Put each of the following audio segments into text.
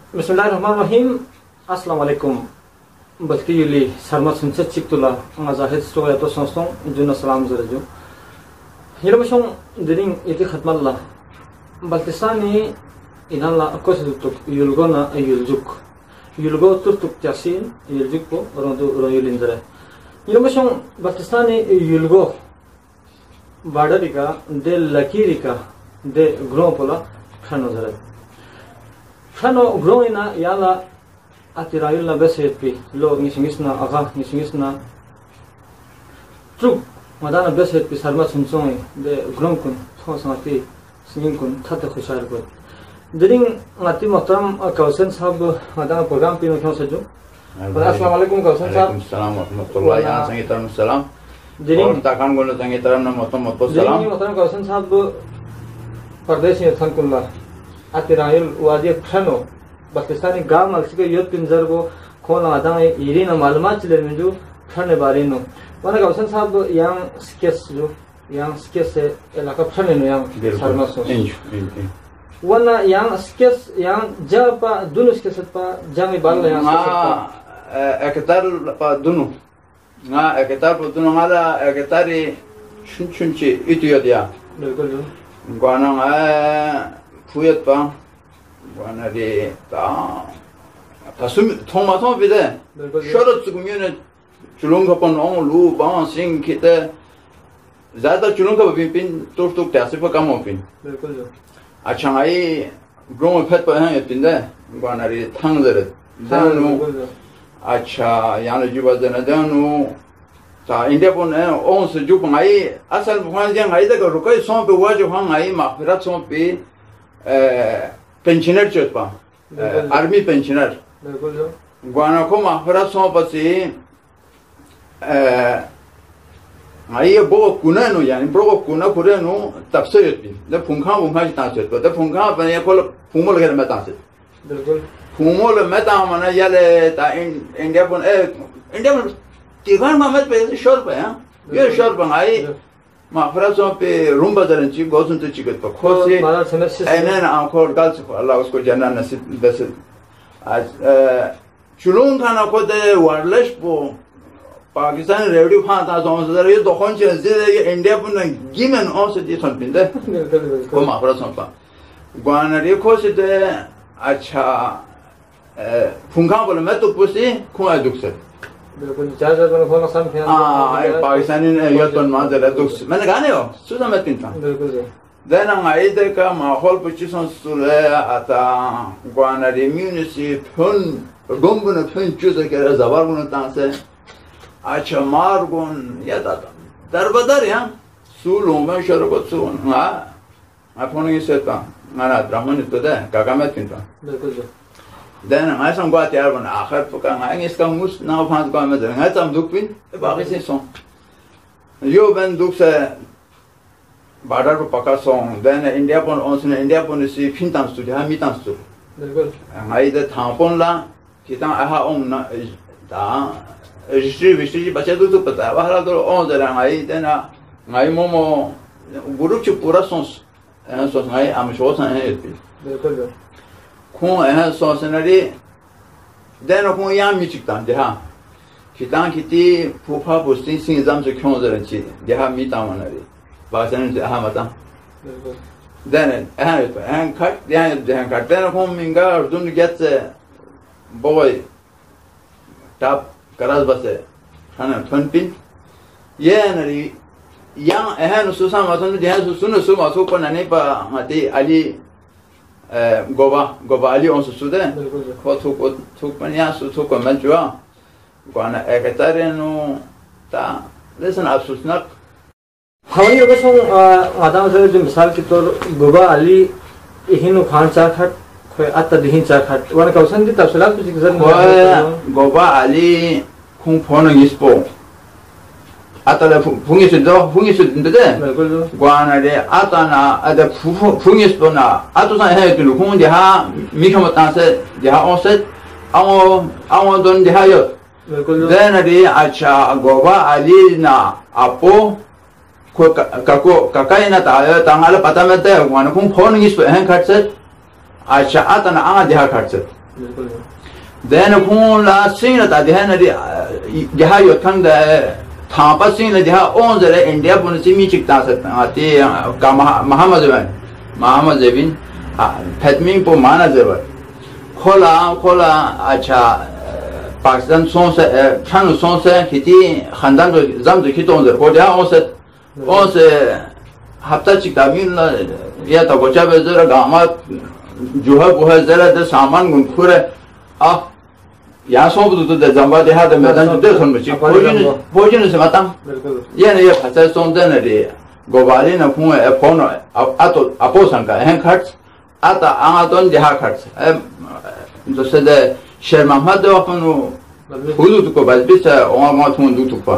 Bismillahirrahmanirrahim. Assalamualaikum. Basti yuli sarma sunset ciktula ngazahid stoya to sonsong juna salam zaraju. Hirabashong diring iti khatmalla. Baltisani inalla akos tuk yulgona yuljuk. Yulgo turtuk jasin yuljuk po rondo royulindre. Hirabashong Baltisani yulgo badarika de lakirika de gropola khano zare. Khano groina yala atirayul na besetpi lo ngisingisna aga ngisingisna truk madana besetpi sarma sunsong de gromkun thosati singkun thata khushar ko diring ngati motam kausen sahab madana program pino khosaju assalamualaikum kausen sahab assalam wa rahmatullahi wa barakatuh salam diring takan gono tangitaram na motam salam diring motam kausen sahab pardesh में थनकुल्ला आतिरायल वादी खनो पाकिस्तानी गांव मल्सिके युद्ध पिंजर को खोल आदा इरी न मालूमात चले में जो खने बारे नो वना गौसन साहब yang skes से इलाका खने नो yang शर्मा सो वना yang skes yang जब दुनु skes पा जामे बाल yang एकेतार पा दुनु nga एकेतार पा दुनु ngala eketari chunchi itu ya बिल्कुल gwana Fuyat bang, wana di ta, tasum thoma thoma bide. Şöyle çıkmıyor çulun kapan on lu bang sing kita, zaten çulun kapan bin turtuk tersi pakam opin. Açangai gromu pet bahan etinde, wana di tangları. Danu, aça yani cibazana danu. Ta India pun on sejuk ngai asal bukan yang ngai dah rukai son pe wajah ngai mahfirat son pe pensioner चोटपा army pensioner गुआना को माफरा सो पसी आये बो कुना no यानी बो कुना कुरे नो तफसर भी ले फुंखा जिता चोटपा तो फुंखा बने को फुमोल के में तासे फुमोल में ता मने याले ता इंडिया बन तिगान मामत पे शोर पे हां ये शोर पे आई माफरासों पे रूम बदलने चाहिए गौसुन तो चिकट पर खोसे ऐने ना आंखों गाल से अल्लाह उसको जन्नत नसीब बस आज चुलूं खाना को दे वायरलेस पो पाकिस्तान रेडियो फां था सोच रहे ये दोखन चीज़ ये इंडिया पर ना गिमन और से ये सुन पिंदे को माफरासों पर गुआनरी खोसे दे अच्छा फुंखा बोले मैं तो पुसी खुआ दुख से पाकिस्तानी ने यह तो मार दिया दुख मैंने गाने हो सुना मैं तीन था देना आई देखा माहौल पुचिसन सुले आता गुआनरी म्यूनिसी फुन गुम्बुन फुन चुज़ के ज़बार गुन तांसे अच्छा मार गुन या दादा दरबदर या सूलों में शरबत सून हाँ अपन ये सेता माना ड्रामन तो दे काका मैं तीन था Dan ngai sang gua tiar ban akhir puka ngai इसका मुस नाव फांस गवा में नgai तम दुख पिन बाकी से सो यो बन दुख से बाडर को पका सो देन इंडिया पन ओसन इंडिया पन से फिन तम स्टूडियो हम तम स्टूडियो बिल्कुल ngai दे थापन ला किता आहा ओम ना दा रिश्ती बच्चे तो पता है वाला तो ओ दे ngai देना ngai मोमो गुरु च पूरा सोस ngai am शोस है बिल्कुल कौन है सोचनारी देना कौन यहाँ मिचकता देहा कितां किती फुफा पुस्तिंग सिंगजाम से क्यों जरूर ची देहा मिता मनारी बाज़ार से हाँ मता देने देहा कट देना कौन मिंगा अर्जुन गेट से बॉय टॉप करास बसे खाना थनपिन ये नरी यहाँ नुसुसा मतन देहा सुसु मासु पर नने पा मती अली गोबा अली उन सुधे को थुक पनिया सुथुक को मंजुआ गुआना एकतारेनो ता लेसन अफसोसनाक हमारी अगसों आदाम से जो मिसाल की तौर गोबा अली इहिनु खान चाखट कोई अत्ता दिहिन चाखट वाना कौसन दी तफसीलात कुछ किसान गोबा अली खुं फोन इसपो अतला फुंगी से दे गुआना दे अतना अद फुंगी इसपो ना अतुसा है कि लुकुं जहा मिखमता से जहा औसत आओ दोन जहा यो देन दे अच्छा गोबा अली ना आपो को kakai na tayo tangala patamete wan kung phone ngis pe han khatset acha atana anga diha khatset then kung la sing la ta de na di ha yo thang da tha pa sing la di ha on zare India bun si mi chik ta sa ati ka Muhammad Zebin Fatming po mana zare khola acha Pakistan son se chan son se kiti khandan do zam do kiton zare ko da on se hafta chik ta min la ya ta gocha be zare ga ma juha buha zare de saman gun khure a यहाँ सब तो जंबा देहा तो मैदान तो देखो मुझे भोजन से माता ये नहीं भाषा सोंदे न रे गोबारी न फुए फोन आतो अपो संका हैं खर्च आता आंगतोन देहा खर्च जैसे दे शेर मोहम्मद अपन हुदू तो को बस बिच ओमा मा थुन दू तुपा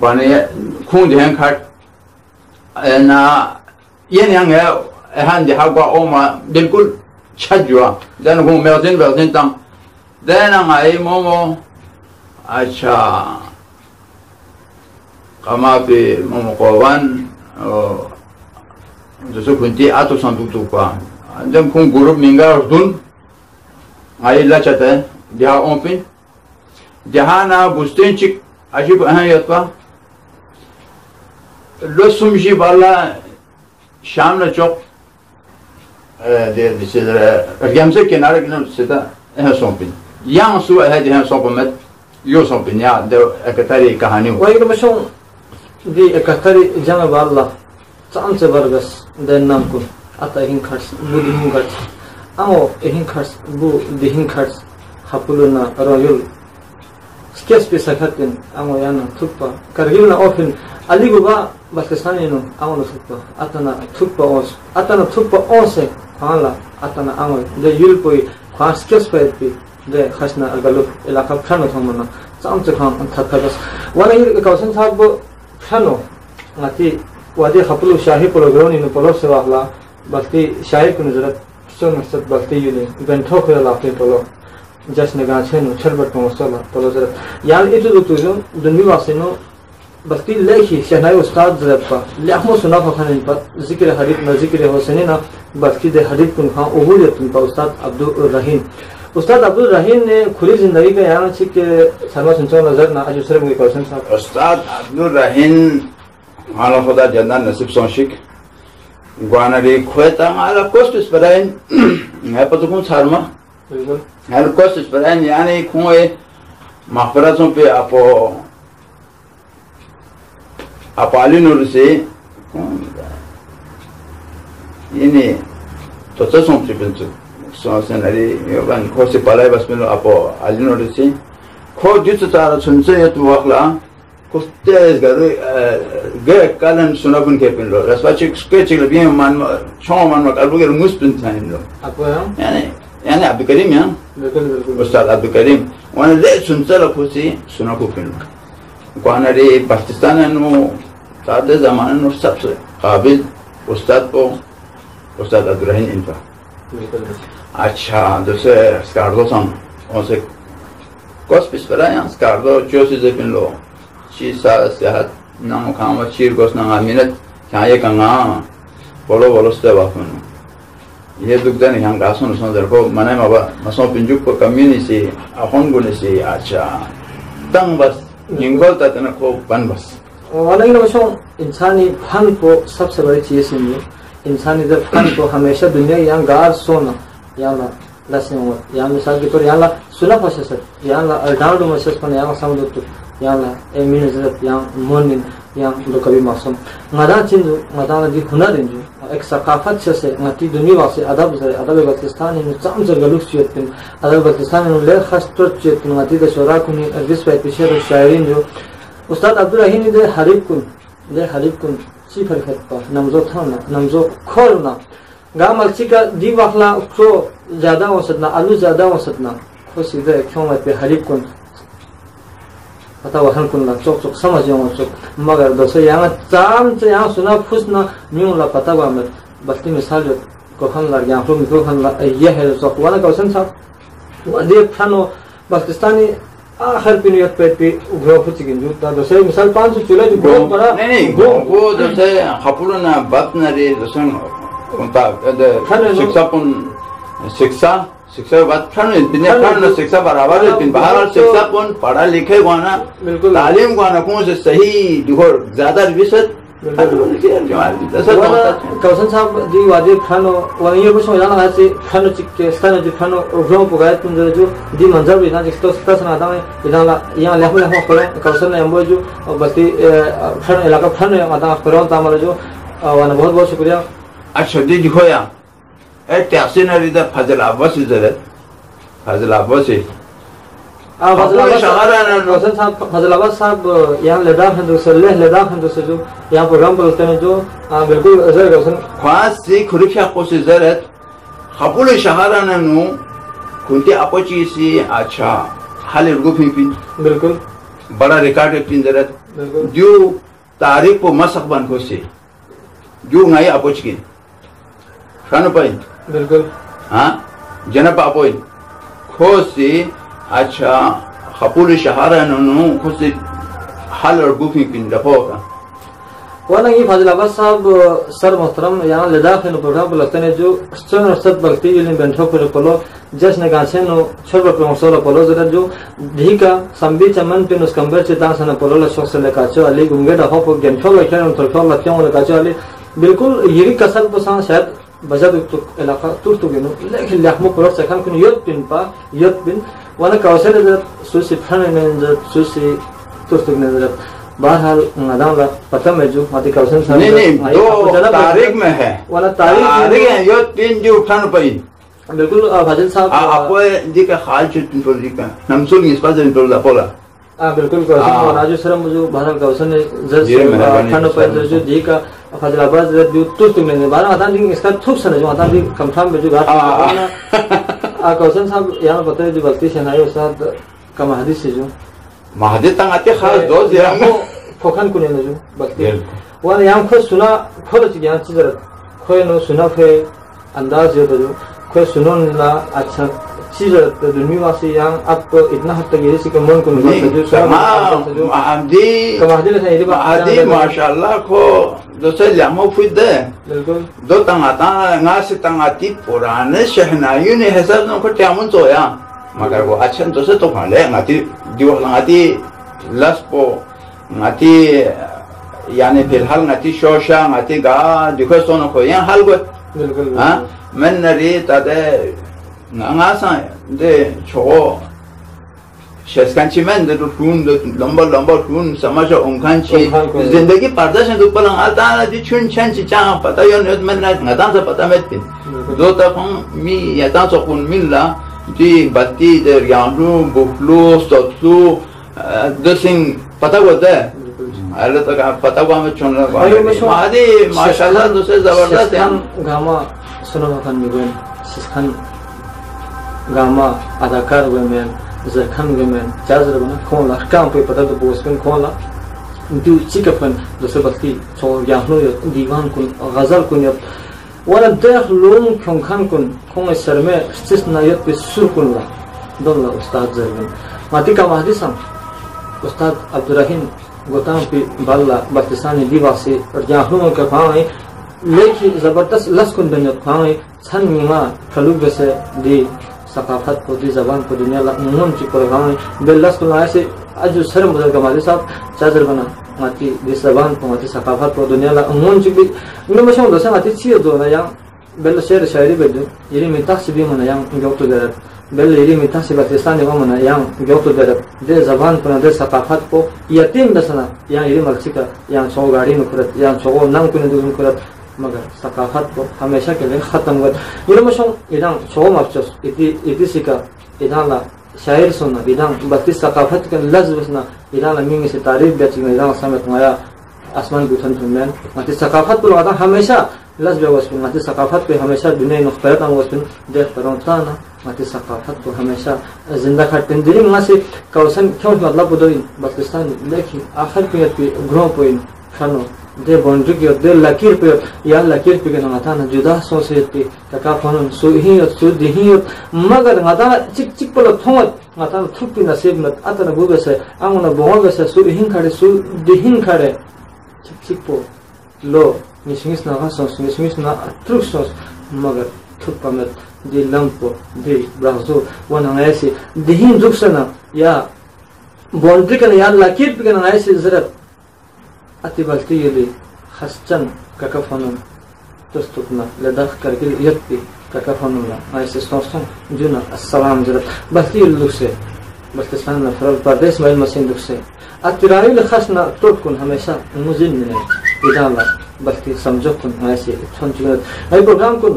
बने खून देहा खर्च ना ये नहीं है हां देहा को ओमा बिल्कुल छजुआ देन को मेलदिन तंग then I momo acha kama pe momo kawan joso kunti ato santu tu pa then kung group minga dun ai la chata dia open jahana bustenchik ajib ahan yatpa lo sumji bala sham na chok de sidra gamse kenara kinam sita है सोंपिन यहाँ सु है जहाँ सोंपमेट यो सोंपिन या दे एकतारी कहानी वही तो मशों दी एकतारी जंग वाला चांस बरगस दे नाम को आता हिंग खर्च बुद्धि हिंग खर्च आओ हिंग खर्च बु दी हिंग खर्च हापुलना रॉयल स्केच पे सकते आओ याना थुपा करगिल ना ओफिन अलीगुबा पाकिस्तानी नो आओ ना थुपा अतना थुपा ओस है हाला अतना आओ दे युल पोई खास केस पे दे खसना अगलो इलाका फनो थमना चामच खाम थथगस वाला ये कौशन साहब फनो नाती वादे खपलु शाही प्रोग्राम इन पोलो से वाला बल्कि शाही को नजरत सो मकसद बल्कि युले गंठो को लाते पोलो जस ने गाछे नो छरबट मसला पोलो जरा यार इतो तो जो दुनिया वासे नो बल्कि लेखी शहनाई उस्ताद जरत पा लेखमो सुना फखने पर जिक्र हदीस न जिक्र हुसैन ना बल्कि दे हदीस कुन खां उबूदियत का उस्ताद अब्दुल रहीम ने खुली जिंदगी का यहाँ छी के शर्मा सुनचो नजर ना आज सर मुझे क्वेश्चन साहब उस्ताद अब्दुल रहीम हाल खुदा जन्नत नसीब सोशिक ग्वानरी खोता माला कोस्टिस बराइन है पतो कौन शर्मा है कोस्टिस बराइन यानी खोए मखबरतों पे आप आलिनूर से ini toto son pripentu so senari yogan ko se palai basmelo apo alino desi ko jutsu tara chunse yat wakla ko tes garu ge kalan sunabun kepinlo raswachi skechil bien man chon man albuger muspin tainlo apo yani Abdul Karim ya Ustad Abdul Karim wana le chunse la kosi sunakupinlo ko anari Pakistan no सादे ज़माने में सबसे काबिल उस्ताद को उस्ताद अब्दुल रहीम इनका अच्छा जैसे स्कार्डो सम उनसे कोस पिछला है स्कार्डो जो चीज़ें पिन लो चीज़ सेहत नाम काम चीर कोस नाम मिनट क्या ये कंगा बोलो से वापन ये दुखदा नहीं हम गासों ने सुन को मने माबा मसों पिंजुक को कम्युनिटी अपोन गुने से अच्छा तंग बस निंगल तक न को बन बस वाला इन वशों इंसानी फन को सबसे बड़ी चीज़ है इंसानी जब फन को हमेशा दुनिया यहाँ गार सोना यहाँ लस्सी में यहाँ मिसाल के तौर यहाँ सुना पसंद है यहाँ अल्टार्डो मसेस पर यहाँ समझो तो यहाँ एमिन जब यहाँ मोनिन यहाँ दो कभी मौसम मदा चिंजो मदा नदी हुनर इंजो एक सकाफत से नती दुनिया वासे अदब पाकिस्तान में चाम से गलुक चीज़ अदब पाकिस्तान में ले खास तौर चीज़ नती द शोरा को नहीं अरबिस पे पीछे रो शायरी जो उस्ताद अब्दुल रहीम ने हरीब कुन सीफर खत्पा नमजो थाना नमजो खोलना गाम अलसी का दी वाखला खो ज्यादा औसतना आलू ज्यादा औसतना खो सीधे क्यों मत पे हरीब कुन पता वहन कुन ना चोक समझ जाओ चोक मगर दोस्तों यहाँ चाम से यहाँ सुना फुसना न्यू ला पता हुआ मैं बस्ती मिसाल जो कोहन लग यहाँ फ्लो मिको हन ये है चोक वाला क्वेश्चन साहब वो देख फनो पाकिस्तानी आखिर पिनियत पे उग्र फुचिगिन जो ता दोसे मिसाल 500 चुला जो बहुत बड़ा नहीं वो जैसे खपुरना बात न रे दोसन उनका शिक्षा शिक्षा के बाद फन शिक्षा बराबर है बाहर शिक्षा कौन पढ़ा लिखे गाना बिल्कुल तालीम गाना कौन से सही दिखो ज्यादा विशद कौशन साहब जी वादी फन वही कुछ हो जाना है फन के स्थान जो फन उभरों पुगाए तुम जो दी मंजर भी ना जिसको स्तर से आता है इधर यहाँ लेहु करो कौशन ने हम जो बस्ती फन इलाका फन आता करो तामर जो वाना बहुत बहुत शुक्रिया अच्छा दी दिखो या त्यासी ना रिदा फजलाबाद से जरा फजलाबाद से फजलाबाद साहब यहाँ लद्दाख हिंदुस्तान लेह लद्दाख हिंदुस्तान जो यहाँ प्रोग्राम करते हैं जो बिल्कुल खास से खुरिया को से जरूरत खबुल शहराना नु कुंती अपोची से अच्छा हाल रुपी बिल्कुल बड़ा रिकॉर्ड पिन जरूरत जो तारीख को मसक बन को से जो नई अपोच की खान पॉइंट बिल्कुल हाँ जनप पॉइंट खो से अच्छा खपुल शहराना नु खुद से हाल रुपी पिन रखोगा वाला ये फजलाबाद साहब सर मोहतरम यहाँ लद्दाख नो प्रोग्राम बोलते हैं जो स्टोन और सत बल्कि इन्हें बेंठो पर पोलो जश्न गाछे नो छोड़ पर मौसोला पोलो जरा जो ढीका संबी चमन पे नुस कंबर चिता सन पोलो लशोक से लेकाचो अली गुंगे डा हो गेंठो लखे नो तोड़ो लक्ष्यों लेकाचो अली बिल्कुल ये भी कसर को सा शायद बजट तो इलाका टूट तो गेनो लेकिन लखमो पर सखन कुन योत पिन वाला कौशल जरा सुसी फन में जरा सुसी टूट तो गेनो बहरहाल नादाला पता में जो माती कौशन साहब नहीं दो तारीख में है वाला तारीख है यो तीन जो उठान पई बिल्कुल फाजिल साहब आपको जी का हाल चित पर जी का नमसुल इस पास इन पर पोला बिल्कुल कौशन राजू सर मुझे बहरहाल कौशन ने जज उठान पर जो जी का फजलाबाद जो तुस्त में बारह आता दिन इसका थुक सन जो आता दिन कंफर्म में जो बात कौशन साहब यहां बताए जो बल्कि सेनाई उस्ताद का महदी से जो महादे तंगाते खास दो जिरामो फोकन कुने न जो बल्कि वो यहाँ खुद सुना खुद चीज़ यहाँ चीज़ खोए नो सुना फे अंदाज जो तो जो खोए सुनो ना अच्छा चीज़ तो दुनिया वासी यहाँ अब तो इतना हद तक ये सी कमोन को मिला जो आदि माशाल्लाह को दोसे जामो फिदे बिल्कुल दो तंगाता नासे तंगाती पुराने शहनाइयों ने हिसाब न को ट्यामुन तो या मगर वो अच्छा तो से तो खाले नाती दिवस नाती लस्पो नाती यानी फिलहाल नाती शोशा नाती गा दिखो सोनो को यहाँ हाल को बिल्कुल हाँ मैं नरी तादे नांगासा दे छोको शेस्कांची में दे तो टून दे लंबा टून समाजा उनकांची जिंदगी पर्दा से दुपला आता ना दी चुन चंची चाह पता यो नहीं मैं ना दांसा पता में थी दो तक हम मी या दांसा कुन मिला जी बत्ती दर यांडू बुफलो सोत्सू दसिंग पता होता है अरे तो का पता हुआ में चुन लगा आदि माशाल्लाह दूसरे जबरदस्त हम गामा सुनो खान मिगोन सिखान गामा अदाकार वमेन जरखान वमेन चार्जर बना खोला काम पे पता तो बोस्कन खोला दू चिकफन दूसरे बत्ती छोड़ याहनो दीवान कुन गजल कुन वाला देख लोग खोंखान कुन खोंगे सर में स्थित नायत पे सुर कुन ला दोनों उस्ताद जरगन माती का महदी संग उस्ताद अब्दुर्रहीम गोताम पे बाल्ला बत्तीसानी दीवासी और याहनो का पाए लेखी जबरदस्त लस्कुन दुनिया पाए छन मीमा फलुग से दी सकाफत को दी जबान को दुनिया ला मुन चिपर गाए बेलस्कुन ऐसे आज सर मुझे कमाली साहब चादर बना माती दी जबान को माती सकाफत को दुनिया ला मुन चिपी उन्हें मशहूर दोस्त माती चीज़ दो ना यां बेल शेर शायरी बेदो ये मिता से भी मना यां जोतो दे बेल ये मिता से बत्तीसान ने मना यां जोतो दे जबान पर दे सकाफत को यतीम दसना यां ये मर्ची का यां सौ गाड़ी में करत यां सौ नाम को नहीं करत मगर सकाफत को हमेशा के लिए खत्म कर ये मशहूर इधर सौ मफ्चस इति सिका इधर ला शायर सुनना इधर बत्तीस सकाफत के लफ्ज़ बसना इधर लमींग से तारीफ बेचना इधर समेत माया आसमान गुथन फुमैन मती सकाफत को लगाता हमेशा लफ्ज़ बेवस्पिन मती सकाफत पे हमेशा दुनिया नुख्तरत वस्पिन देख करोंता ना मती सकाफत को हमेशा जिंदा खटन दिली मासे कौसन क्यों मतलब बुदोइन बत्तीसान लेकिन आखिर पे ग्रो पॉइंट खानो दे बाउंड्री की दे लकीर पे या लकीर पे ना था ना जुदा सोचे पे का फोन सुही और सुदी और मगर माता चिक चिक पर थोत माता थुपी नसीब मत अतन बुगे से आंगना बोगे से सुही खड़े सुदी खड़े चिक चिक पो लो निस्मिस ना सोच निस्मिस ना ट्रुक सोच मगर थुप में di lampo di brazo wana ngasi dihin duksana ya boundary kan ya lakit kan ngasi zarat ati balti yeli khaschan kakafanun tustupna ladakh karke yatti kakafanuna ngasi soston juna assalam zarat balti yelukse baltistan फरल प्रदेश में machine दुख से अतिराइल खसना टोट कुन हमेशा मुजिन ने इदाला बल्कि समझो कुन ऐसे छंचुन आई प्रोग्राम कुन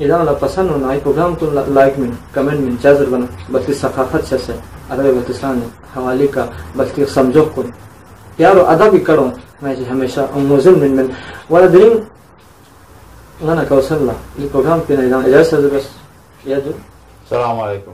इदाला पसंद हो आई प्रोग्राम कुन लाइक में कमेंट में जाजर बना बल्कि सकाफत से अरब बल्तिस्तान हवाले का बल्कि समझो कुन प्यार और अदब करो मैं हमेशा मुजिन में वाला दिन ना कौशल ये प्रोग्राम के ना इजाजत बस या जो अस्सलाम वालेकुम।